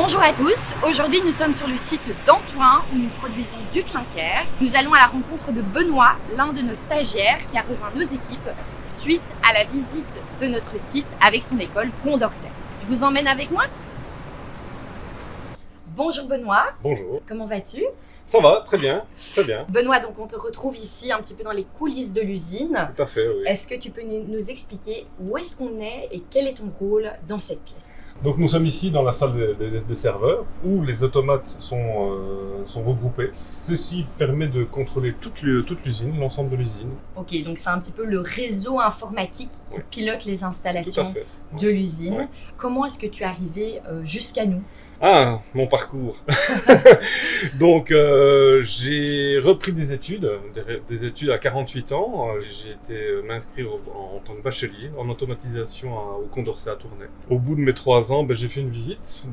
Bonjour à tous, aujourd'hui nous sommes sur le site d'Antoine où nous produisons du clinker. Nous allons à la rencontre de Benoît, l'un de nos stagiaires qui a rejoint nos équipes suite à la visite de notre site avec son école Condorcet. Je vous emmène avec moi. Bonjour Benoît. Bonjour. Comment vas-tu? Ça va, très bien, très bien. Benoît, donc on te retrouve ici un petit peu dans les coulisses de l'usine. Tout à fait, oui. Est-ce que tu peux nous expliquer où est-ce qu'on est et quel est ton rôle dans cette pièce? Donc nous sommes ici dans la salle des serveurs où les automates sont regroupés. Ceci permet de contrôler toute l'usine, l'ensemble de l'usine. Ok, donc c'est un petit peu le réseau informatique qui pilote les installations de l'usine. Ouais. Comment est-ce que tu es arrivé jusqu'à nous? Ah, mon parcours. Donc j'ai repris des études à 48 ans. J'ai été m'inscrire en tant que bachelier en automatisation au Condorcet à Tournai. Au bout de mes 3 ans, j'ai fait une visite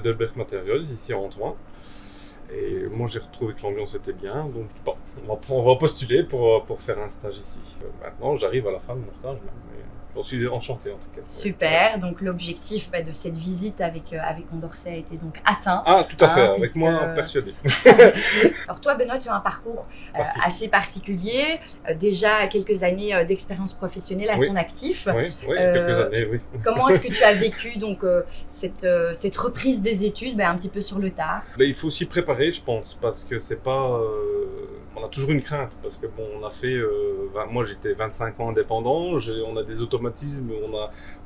d'Elbert Materials ici à Antoine. Et moi j'ai retrouvé que l'ambiance était bien, donc bon, on va postuler pour faire un stage ici. Maintenant j'arrive à la fin de mon stage, mais j'en suis enchanté en tout cas. Super, donc l'objectif de cette visite avec Condorcet a été donc atteint. Ah tout à fait, avec moi persuadé. Alors toi Benoît, tu as un parcours assez particulier, déjà quelques années d'expérience professionnelle à ton actif. Oui, quelques années, oui. Comment est-ce que tu as vécu donc cette reprise des études un petit peu sur le tard? Il faut s'y préparer je pense, parce que c'est pas... on a toujours une crainte, parce que bon, on a fait... moi j'étais 25 ans indépendant, on a des automatismes,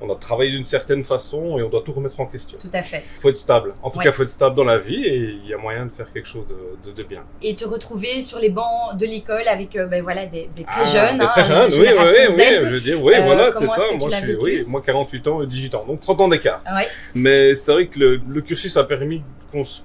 on a travaillé d'une certaine façon et on doit tout remettre en question. Tout à fait. Il faut être stable. En tout cas, il faut être stable dans la vie et il y a moyen de faire quelque chose de bien. Et te retrouver sur les bancs de l'école avec des très jeunes. Des très jeunes, oui, je veux dire, voilà, c'est ça. Moi 48 ans et 18 ans, donc 30 ans d'écart. Ouais. Mais c'est vrai que le cursus a permis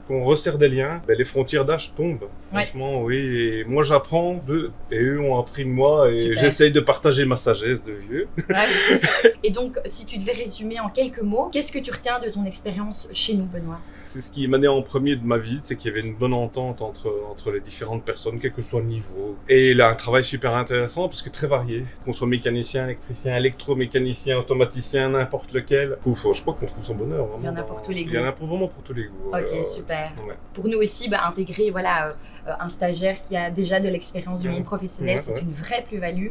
qu'on resserre des liens. Les frontières d'âge tombent, franchement, oui. Et moi j'apprends d'eux et eux ont appris de moi et j'essaye de partager ma sagesse de vieux. Ouais. Et donc, si tu devais résumer en quelques mots, qu'est-ce que tu retiens de ton expérience chez nous, Benoît? C'est ce qui émanait en premier de ma visite, c'est qu'il y avait une bonne entente entre les différentes personnes, quel que soit le niveau. Et il a un travail super intéressant parce que très varié. Qu'on soit mécanicien, électricien, électromécanicien, automaticien, n'importe lequel. Je crois qu'on trouve son bonheur. Vraiment, il y en a pour tous les goûts. Il y en a vraiment pour tous les goûts. Ok, super. Ouais. Pour nous aussi, intégrer un stagiaire qui a déjà de l'expérience du monde professionnel, c'est une vraie plus-value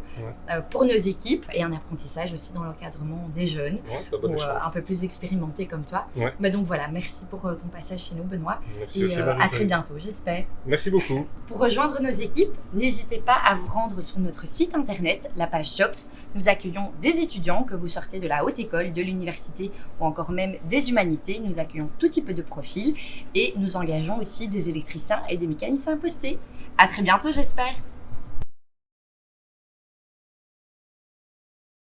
pour nos équipes et un apprentissage aussi dans l'encadrement des jeunes, un peu plus expérimentés comme toi. Ouais. Mais donc voilà, merci pour ton passage chez nous, Benoît. Merci et aussi, à très bientôt, j'espère. Merci beaucoup. Pour rejoindre nos équipes, n'hésitez pas à vous rendre sur notre site internet, la page Jobs. Nous accueillons des étudiants, que vous sortez de la haute école, de l'université ou encore même des humanités. Nous accueillons tout type de profils et nous engageons aussi des électriciens et des mécaniciens postés. À très bientôt, j'espère.